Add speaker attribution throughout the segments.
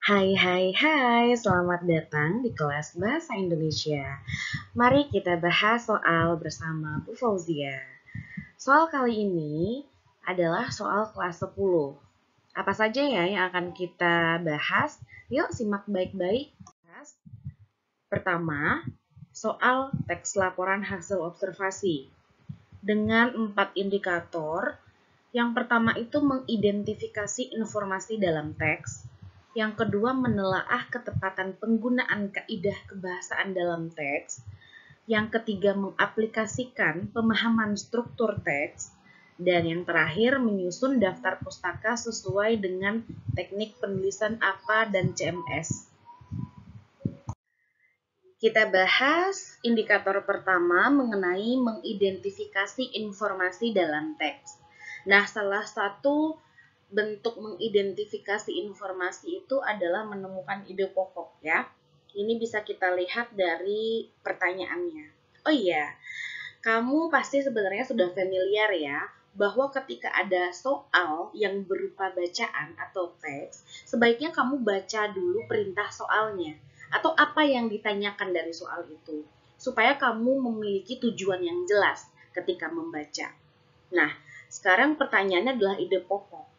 Speaker 1: Hai hai hai, selamat datang di kelas Bahasa Indonesia. Mari kita bahas soal bersama Bu Fauzia. Soal kali ini adalah soal kelas 10. Apa saja ya yang akan kita bahas? Yuk simak baik-baik. Pertama, soal teks laporan hasil observasi. Dengan 4 indikator, yang pertama itu mengidentifikasi informasi dalam teks. Yang kedua, menelaah ketepatan penggunaan kaidah kebahasaan dalam teks. Yang ketiga, mengaplikasikan pemahaman struktur teks. Dan yang terakhir, menyusun daftar pustaka sesuai dengan teknik penulisan APA dan CMS. Kita bahas indikator pertama mengenai mengidentifikasi informasi dalam teks. Nah, salah satu bentuk mengidentifikasi informasi itu adalah menemukan ide pokok ya. Ini bisa kita lihat dari pertanyaannya. Oh iya, kamu pasti sebenarnya sudah familiar ya bahwa ketika ada soal yang berupa bacaan atau teks, sebaiknya kamu baca dulu perintah soalnya atau apa yang ditanyakan dari soal itu supaya kamu memiliki tujuan yang jelas ketika membaca. Nah, sekarang pertanyaannya adalah ide pokok.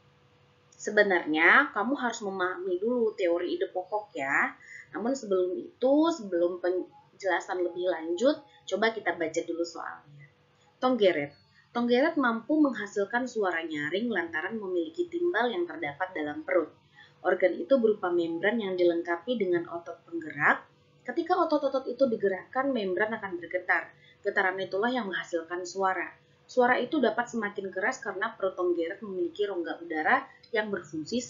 Speaker 1: Sebenarnya kamu harus memahami dulu teori ide pokok ya. Namun sebelum itu, sebelum penjelasan lebih lanjut, coba kita baca dulu soalnya. Tonggeret. Tonggeret mampu menghasilkan suara nyaring lantaran memiliki timbal yang terdapat dalam perut. Organ itu berupa membran yang dilengkapi dengan otot penggerak. Ketika otot-otot itu digerakkan, membran akan bergetar. Getaran itulah yang menghasilkan suara. Suara itu dapat semakin keras karena perut tonggeret memiliki rongga udara yang berfungsi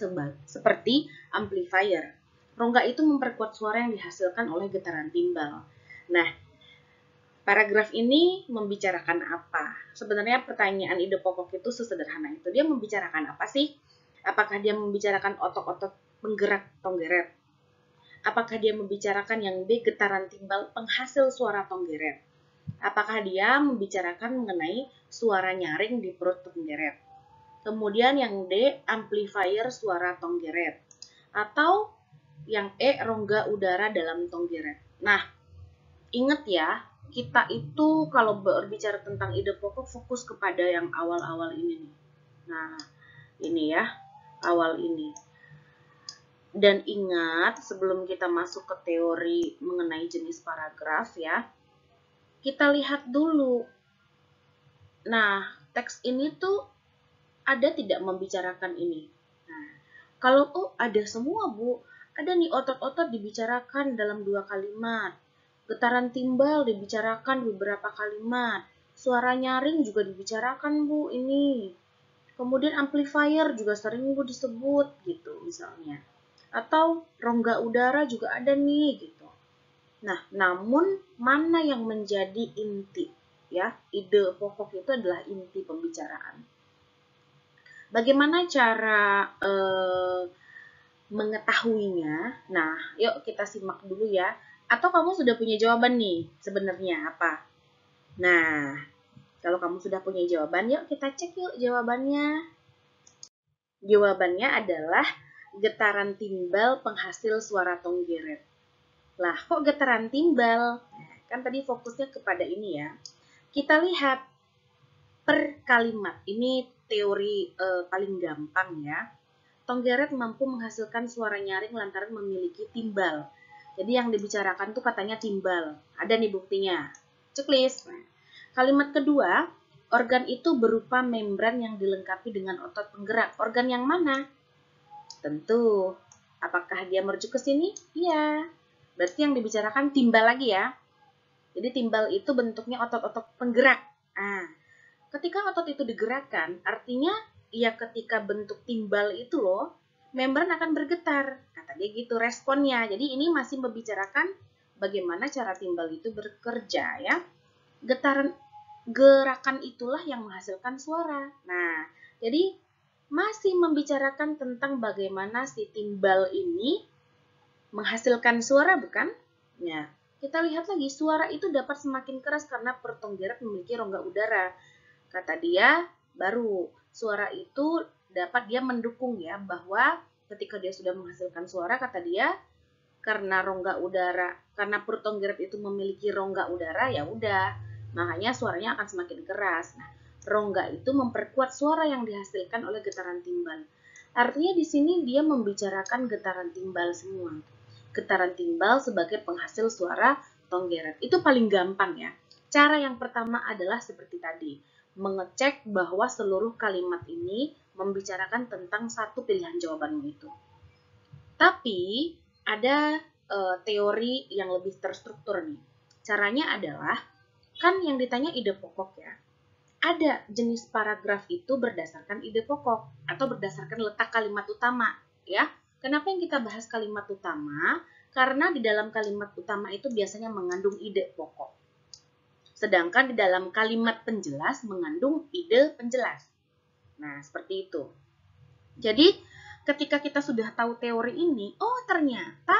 Speaker 1: seperti amplifier. Rongga itu memperkuat suara yang dihasilkan oleh getaran timbal. Nah, paragraf ini membicarakan apa? Sebenarnya pertanyaan ide pokok itu sesederhana itu. Dia membicarakan apa sih? Apakah dia membicarakan otot-otot penggerak tonggeret? Apakah dia membicarakan yang B, getaran timbal penghasil suara tonggeret? Apakah dia membicarakan mengenai suara nyaring di perut tonggeret? Kemudian yang D, amplifier suara tonggeret. Atau yang E, rongga udara dalam tonggeret. Nah, ingat ya, kita itu kalau berbicara tentang ide pokok fokus kepada yang awal-awal ini nih. Nah, ini ya, awal ini. Dan ingat, sebelum kita masuk ke teori mengenai jenis paragraf ya, kita lihat dulu. Nah, teks ini tuh ada tidak membicarakan ini? Nah, kalau ada semua Bu, ada nih otot-otot dibicarakan dalam 2 kalimat. Getaran timbal dibicarakan beberapa kalimat. Suara nyaring juga dibicarakan Bu ini. Kemudian amplifier juga sering Bu disebut gitu misalnya. Atau rongga udara juga ada nih gitu. Nah, namun mana yang menjadi inti ya? Ide pokok itu adalah inti pembicaraan. Bagaimana cara mengetahuinya? Nah, yuk kita simak dulu ya. Atau kamu sudah punya jawaban nih sebenarnya apa? Nah, kalau kamu sudah punya jawaban, yuk kita cek yuk jawabannya. Jawabannya adalah getaran timbal penghasil suara tonggeret. Lah, kok getaran timbal? Nah, kan tadi fokusnya kepada ini ya. Kita lihat per kalimat. Ini teori paling gampang ya. Tonggeret mampu menghasilkan suara nyaring lantaran memiliki timbal. Jadi yang dibicarakan tuh katanya timbal. Ada nih buktinya. Checklist. Nah, kalimat kedua, organ itu berupa membran yang dilengkapi dengan otot penggerak. Organ yang mana? Tentu. Apakah dia merujuk ke sini? Iya. Berarti yang dibicarakan timbal lagi ya. Jadi timbal itu bentuknya otot-otot penggerak. Nah, ketika otot itu digerakkan, artinya ya ketika bentuk timbal itu loh, membran akan bergetar. Kata dia gitu responnya. Jadi ini masih membicarakan bagaimana cara timbal itu bekerja ya. Gerakan itulah yang menghasilkan suara. Nah, jadi masih membicarakan tentang bagaimana si timbal ini menghasilkan suara, bukan? Nah, kita lihat lagi, suara itu dapat semakin keras karena perut tonggeret memiliki rongga udara. Kata dia, baru suara itu dapat dia mendukung ya, bahwa ketika dia sudah menghasilkan suara, kata dia, karena perut Tonggeret itu memiliki rongga udara, ya udah, makanya suaranya akan semakin keras. Nah, rongga itu memperkuat suara yang dihasilkan oleh getaran timbal. Artinya di sini dia membicarakan getaran timbal semua. Getaran timbal sebagai penghasil suara Tonggeret. Itu paling gampang ya. Cara yang pertama adalah seperti tadi, mengecek bahwa seluruh kalimat ini membicarakan tentang satu pilihan jawabanmu itu. Tapi ada teori yang lebih terstruktur nih. Caranya adalah, kan yang ditanya ide pokok ya. Ada jenis paragraf itu berdasarkan ide pokok atau berdasarkan letak kalimat utama ya. Kenapa yang kita bahas kalimat utama? Karena di dalam kalimat utama itu biasanya mengandung ide pokok. Sedangkan di dalam kalimat penjelas mengandung ide penjelas. Nah, seperti itu. Jadi, ketika kita sudah tahu teori ini, oh ternyata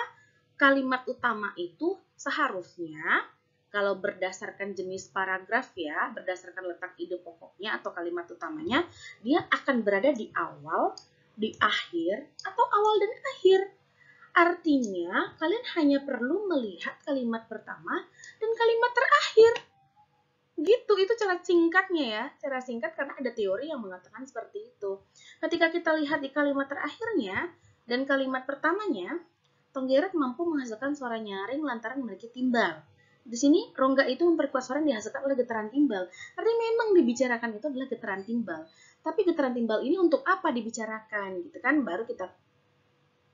Speaker 1: kalimat utama itu seharusnya kalau berdasarkan jenis paragraf ya, berdasarkan letak ide pokoknya atau kalimat utamanya, dia akan berada di awal, di akhir, atau awal dan akhir. Artinya, kalian hanya perlu melihat kalimat pertama dan kalimat terakhir. Gitu, itu cara singkatnya ya. Cara singkat karena ada teori yang mengatakan seperti itu. Ketika kita lihat di kalimat terakhirnya dan kalimat pertamanya, Tonggeret mampu menghasilkan suara nyaring lantaran memiliki timbal. Di sini rongga itu memperkuat suara yang dihasilkan oleh getaran timbal. Artinya memang dibicarakan itu adalah getaran timbal. Tapi getaran timbal ini untuk apa dibicarakan? Gitu kan, baru kita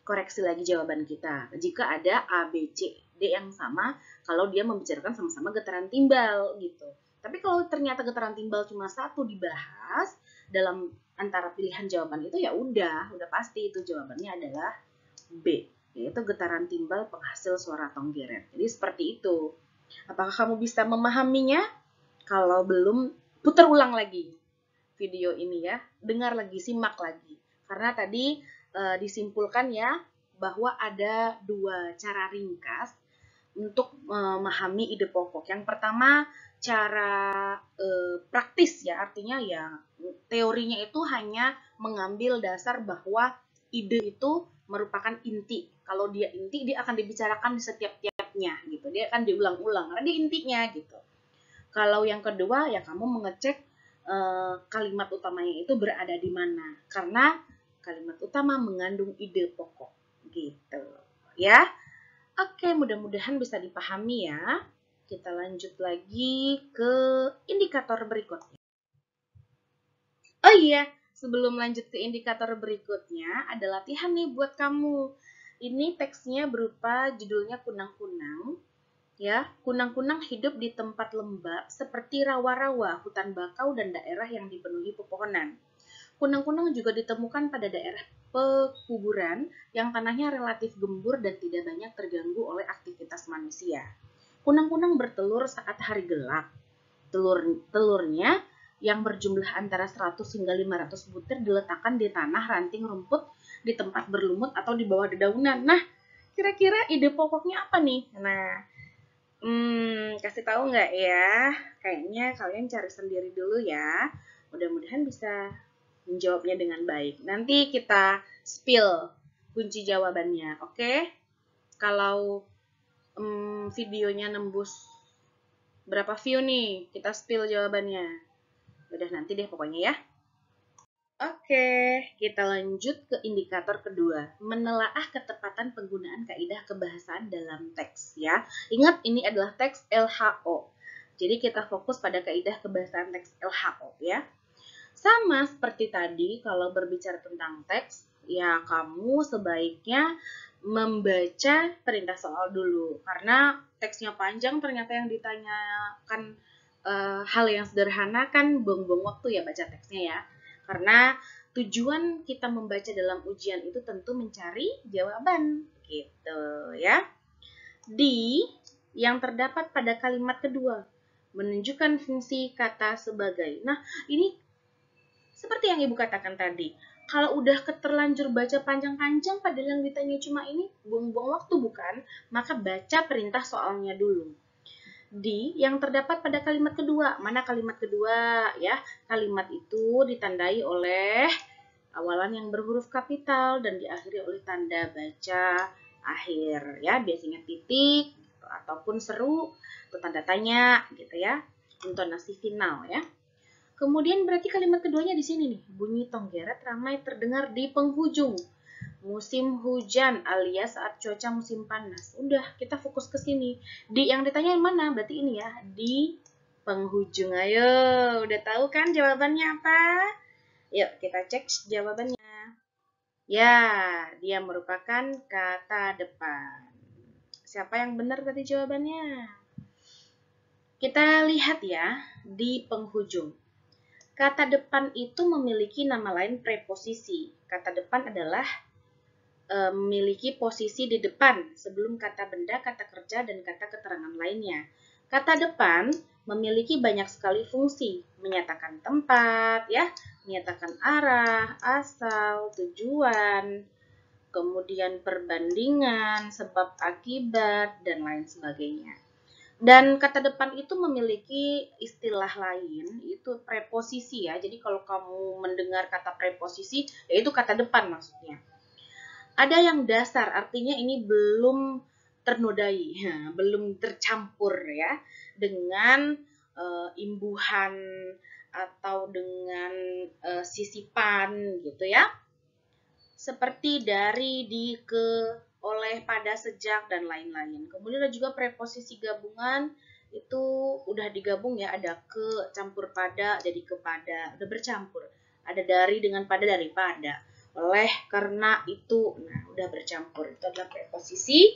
Speaker 1: koreksi lagi jawaban kita. Jika ada A, B, C, D yang sama, kalau dia membicarakan sama-sama getaran timbal gitu. Tapi kalau ternyata getaran timbal cuma satu dibahas dalam antara pilihan jawaban itu, ya udah pasti itu jawabannya adalah B, yaitu getaran timbal penghasil suara Tonggeret. Jadi seperti itu. Apakah kamu bisa memahaminya? Kalau belum, putar ulang lagi video ini ya, dengar lagi, simak lagi. Karena tadi disimpulkan ya bahwa ada dua cara ringkas untuk memahami ide pokok. Yang pertama cara praktis ya, artinya ya teorinya itu hanya mengambil dasar bahwa ide itu merupakan inti. Kalau dia inti, dia akan dibicarakan di setiap tiapnya gitu. Dia akan diulang-ulang karena dia intinya gitu. Kalau yang kedua ya kamu mengecek kalimat utamanya itu berada di mana. Karena kalimat utama mengandung ide pokok gitu ya. Oke, mudah-mudahan bisa dipahami ya. Kita lanjut lagi ke indikator berikutnya. Oh iya, sebelum lanjut ke indikator berikutnya, ada latihan nih buat kamu. Ini teksnya berupa judulnya kunang-kunang. Ya, kunang-kunang hidup di tempat lembab seperti rawa-rawa, hutan bakau, dan daerah yang dipenuhi pepohonan. Kunang-kunang juga ditemukan pada daerah pekuburan yang tanahnya relatif gembur dan tidak banyak terganggu oleh aktivitas manusia. Kunang-kunang bertelur saat hari gelap. Telurnya yang berjumlah antara 100 hingga 500 butir diletakkan di tanah, ranting rumput, di tempat berlumut atau di bawah dedaunan. Nah, kira-kira ide pokoknya apa nih? Nah, kasih tahu nggak ya? Kayaknya kalian cari sendiri dulu ya. Mudah-mudahan bisa menjawabnya dengan baik. Nanti kita spill kunci jawabannya, oke? Kalau videonya nembus berapa view nih, kita spill jawabannya. Udah nanti deh pokoknya ya. Oke, kita lanjut ke indikator kedua, menelaah ketepatan penggunaan kaidah kebahasaan dalam teks ya. Ingat ini adalah teks LHO. Jadi kita fokus pada kaidah kebahasaan teks LHO ya. Sama seperti tadi, kalau berbicara tentang teks, ya kamu sebaiknya membaca perintah soal dulu. Karena teksnya panjang, ternyata yang ditanyakan hal yang sederhana kan buang-buang waktu ya baca teksnya ya. Karena tujuan kita membaca dalam ujian itu tentu mencari jawaban, gitu ya. Di yang terdapat pada kalimat kedua, menunjukkan fungsi kata sebagai. Nah, ini seperti yang Ibu katakan tadi, kalau udah keterlanjur baca panjang-panjang padahal yang ditanya cuma ini, buang-buang waktu bukan? Maka baca perintah soalnya dulu. Di yang terdapat pada kalimat kedua. Mana kalimat kedua ya? Kalimat itu ditandai oleh awalan yang berhuruf kapital dan diakhiri oleh tanda baca akhir ya, biasanya titik ataupun seru atau tanda tanya gitu ya, intonasi final ya. Kemudian berarti kalimat keduanya di sini nih, bunyi tonggeret ramai terdengar di penghujung musim hujan alias saat cuaca musim panas. Udah, kita fokus ke sini. Di yang ditanya yang mana? Berarti ini ya, di penghujung. Ayo, udah tahu kan jawabannya apa? Yuk, kita cek jawabannya. Ya, dia merupakan kata depan. Siapa yang benar tadi jawabannya? Kita lihat ya, di penghujung. Kata depan itu memiliki nama lain preposisi. Kata depan adalah memiliki posisi di depan sebelum kata benda, kata kerja, dan kata keterangan lainnya. Kata depan memiliki banyak sekali fungsi, menyatakan tempat, ya, menyatakan arah, asal, tujuan, kemudian perbandingan, sebab akibat, dan lain sebagainya. Dan kata depan itu memiliki istilah lain, itu preposisi ya. Jadi kalau kamu mendengar kata preposisi, yaitu kata depan maksudnya. Ada yang dasar, artinya ini belum ternodai, ya, belum tercampur ya dengan imbuhan atau dengan sisipan gitu ya. Seperti dari, di, ke, oleh, pada, sejak, dan lain-lain. Kemudian ada juga preposisi gabungan, itu udah digabung ya, ada ke, campur pada, jadi kepada, udah bercampur. Ada dari dengan pada, daripada. Oleh, karena, itu, nah udah bercampur. Itu adalah preposisi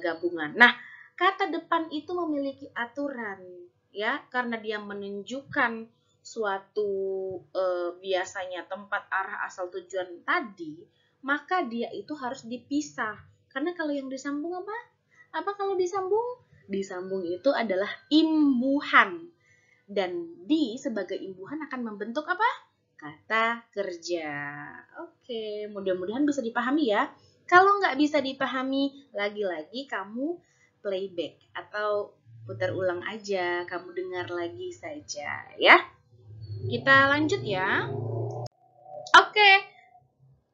Speaker 1: gabungan. Nah, kata depan itu memiliki aturan, ya, karena dia menunjukkan suatu biasanya tempat, arah, asal, tujuan tadi, maka dia itu harus dipisah. Karena kalau yang disambung apa? Apa kalau disambung? Disambung itu adalah imbuhan. Dan di sebagai imbuhan akan membentuk apa? Kata kerja. Oke, mudah-mudahan bisa dipahami ya. Kalau nggak bisa dipahami, lagi-lagi kamu playback atau putar ulang aja, kamu dengar lagi saja ya. Kita lanjut ya. Oke,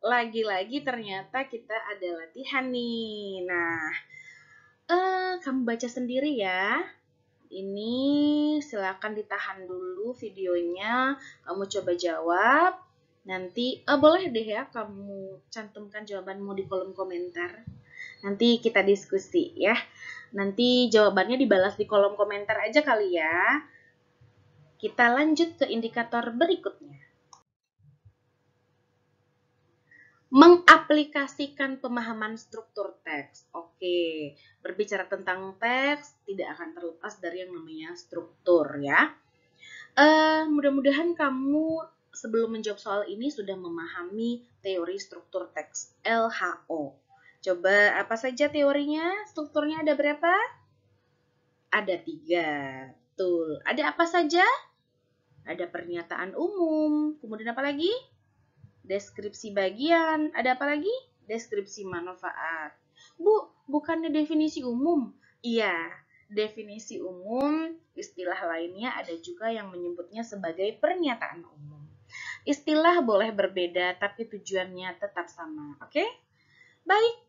Speaker 1: lagi-lagi ternyata kita ada latihan nih. Nah, kamu baca sendiri ya. Ini silakan ditahan dulu videonya. Kamu coba jawab. Nanti boleh deh ya kamu cantumkan jawabanmu di kolom komentar. Nanti kita diskusi ya. Nanti jawabannya dibalas di kolom komentar aja kali ya. Kita lanjut ke indikator berikutnya. Mengaplikasikan pemahaman struktur teks. Oke, berbicara tentang teks tidak akan terlepas dari yang namanya struktur ya. Mudah-mudahan kamu sebelum menjawab soal ini sudah memahami teori struktur teks LHO. Coba apa saja teorinya? Strukturnya ada berapa? Ada 3. Betul. Ada apa saja? Ada pernyataan umum. Kemudian apa lagi? Deskripsi bagian. Ada apa lagi? Deskripsi manfaat. Bu, bukannya definisi umum? Iya, definisi umum, istilah lainnya ada juga yang menyebutnya sebagai pernyataan umum. Istilah boleh berbeda, tapi tujuannya tetap sama. Oke? Baik.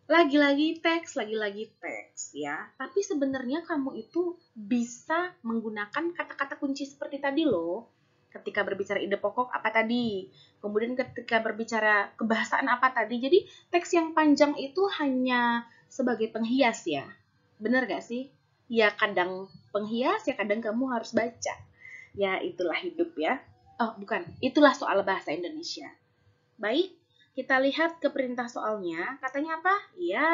Speaker 1: Lagi-lagi teks ya. Tapi sebenarnya kamu itu bisa menggunakan kata-kata kunci seperti tadi loh. Ketika berbicara ide pokok apa tadi? Kemudian ketika berbicara kebahasaan apa tadi? Jadi teks yang panjang itu hanya sebagai penghias ya. Bener gak sih? Ya kadang penghias, ya kadang kamu harus baca. Ya itulah hidup ya. Oh bukan, itulah soal bahasa Indonesia. Baik. Kita lihat ke perintah soalnya, katanya apa? Ya,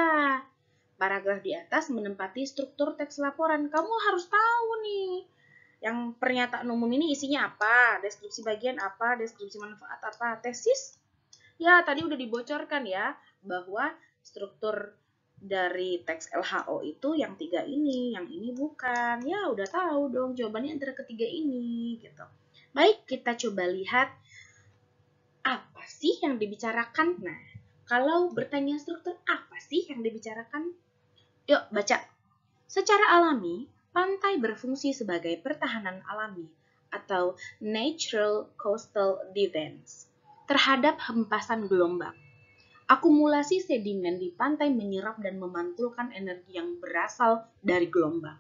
Speaker 1: paragraf di atas menempati struktur teks laporan. Kamu harus tahu nih, yang pernyataan umum ini isinya apa, deskripsi bagian apa, deskripsi manfaat apa, tesis. Ya, tadi udah dibocorkan ya, bahwa struktur dari teks LHO itu yang 3 ini, yang ini bukan. Ya, udah tahu dong jawabannya antara ketiga ini, gitu. Baik, kita coba lihat apa sih yang dibicarakan? Nah, kalau bertanya struktur apa sih yang dibicarakan? Yuk baca. Secara alami, pantai berfungsi sebagai pertahanan alami atau natural coastal defense. terhadap hempasan gelombang. Akumulasi sedimen di pantai menyerap dan memantulkan energi yang berasal dari gelombang.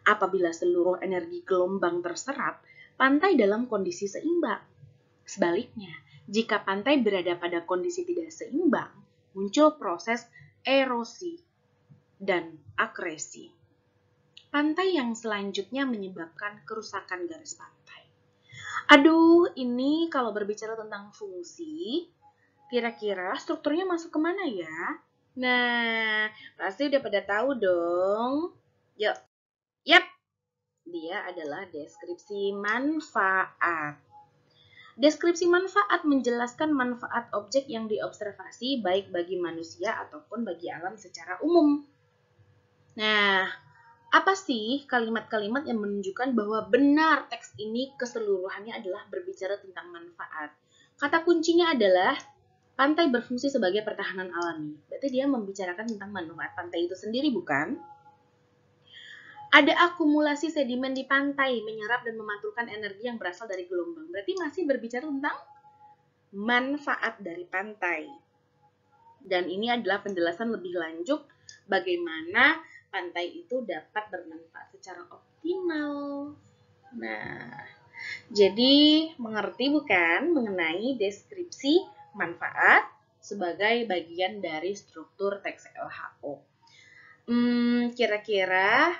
Speaker 1: Apabila seluruh energi gelombang terserap, pantai dalam kondisi seimbang. Sebaliknya, jika pantai berada pada kondisi tidak seimbang, muncul proses erosi dan akresi. Pantai yang selanjutnya menyebabkan kerusakan garis pantai. Aduh, ini kalau berbicara tentang fungsi, kira-kira strukturnya masuk kemana ya? Nah, pasti udah pada tahu dong. Yuk, yap, dia adalah deskripsi manfaat. Deskripsi manfaat menjelaskan manfaat objek yang diobservasi baik bagi manusia ataupun bagi alam secara umum. Nah, apa sih kalimat-kalimat yang menunjukkan bahwa benar teks ini keseluruhannya adalah berbicara tentang manfaat? Kata kuncinya adalah pantai berfungsi sebagai pertahanan alami. Berarti dia membicarakan tentang manfaat pantai itu sendiri, bukan? Ada akumulasi sedimen di pantai, menyerap dan memantulkan energi yang berasal dari gelombang. Berarti masih berbicara tentang manfaat dari pantai. Dan ini adalah penjelasan lebih lanjut bagaimana pantai itu dapat bermanfaat secara optimal. Nah, jadi mengerti bukan mengenai deskripsi manfaat sebagai bagian dari struktur teks LHO. Kira-kira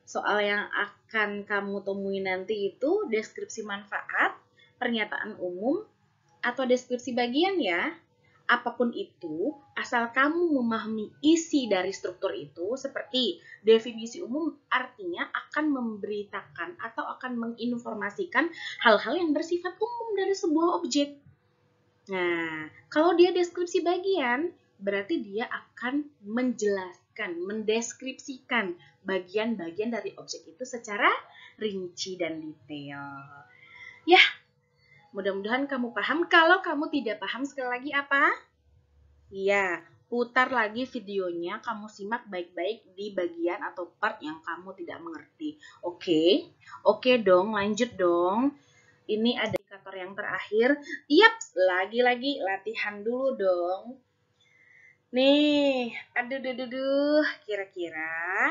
Speaker 1: soal yang akan kamu temui nanti itu deskripsi manfaat, pernyataan umum, atau deskripsi bagian ya. Apapun itu, asal kamu memahami isi dari struktur itu, seperti definisi umum artinya akan memberitakan atau akan menginformasikan hal-hal yang bersifat umum dari sebuah objek. Nah, kalau dia deskripsi bagian, berarti dia akan menjelaskan, mendeskripsikan bagian-bagian dari objek itu secara rinci dan detail. Ya, mudah-mudahan kamu paham. Kalau kamu tidak paham, sekali lagi apa? Ya, putar lagi videonya, kamu simak baik-baik di bagian atau part yang kamu tidak mengerti. Oke? Oke dong, lanjut dong. Ini ada indikator yang terakhir. Yaps, lagi-lagi latihan dulu dong. Nih, aduh, kira-kira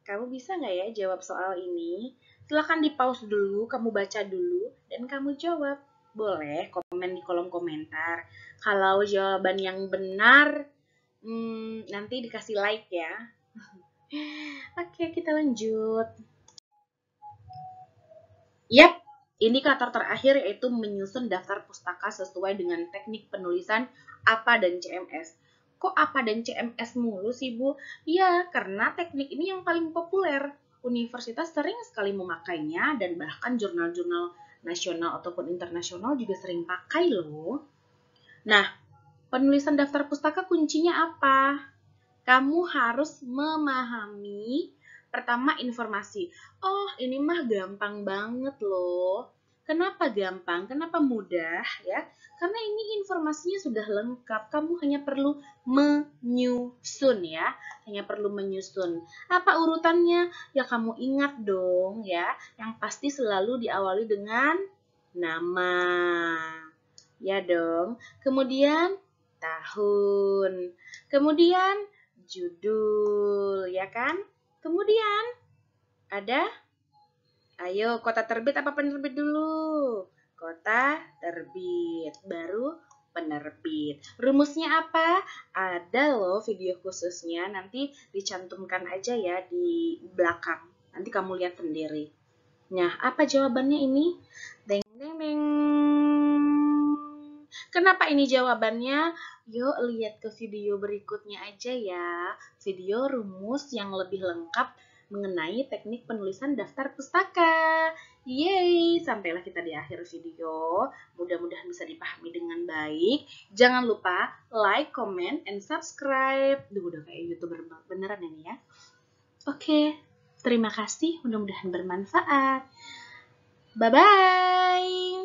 Speaker 1: kamu bisa nggak ya jawab soal ini? Silahkan di pause dulu, kamu baca dulu, dan kamu jawab. Boleh komen di kolom komentar. Kalau jawaban yang benar, nanti dikasih like ya. Oke, kita lanjut. Yap, indikator terakhir yaitu menyusun daftar pustaka sesuai dengan teknik penulisan APA dan CMS. Kok APA dan CMS mulu sih, Bu? Ya, karena teknik ini yang paling populer. Universitas sering sekali memakainya dan bahkan jurnal-jurnal nasional ataupun internasional juga sering pakai loh. Nah, penulisan daftar pustaka kuncinya apa? Kamu harus memahami pertama informasi. Oh, ini mah gampang banget loh. Kenapa gampang? Kenapa mudah ya? Karena ini informasinya sudah lengkap. Kamu hanya perlu menyusun ya. Hanya perlu menyusun. Apa urutannya? Ya kamu ingat dong ya. Yang pasti selalu diawali dengan nama. Ya dong. Kemudian tahun. Kemudian judul, ya kan? Kemudian ada, ayo kota terbit apa penerbit dulu? Kota terbit, baru penerbit. Rumusnya apa? Ada loh video khususnya, nanti dicantumkan aja ya di belakang. Nanti kamu lihat sendiri. Nah, apa jawabannya ini? Deng deng deng. Kenapa ini jawabannya? Yuk lihat ke video berikutnya aja ya. Video rumus yang lebih lengkap mengenai teknik penulisan daftar pustaka. Yeay, sampailah kita di akhir video. Mudah-mudahan bisa dipahami dengan baik. Jangan lupa like, comment, and subscribe. Duh, udah kayak YouTuber beneran ini ya. Oke, terima kasih. Mudah-mudahan bermanfaat. Bye-bye.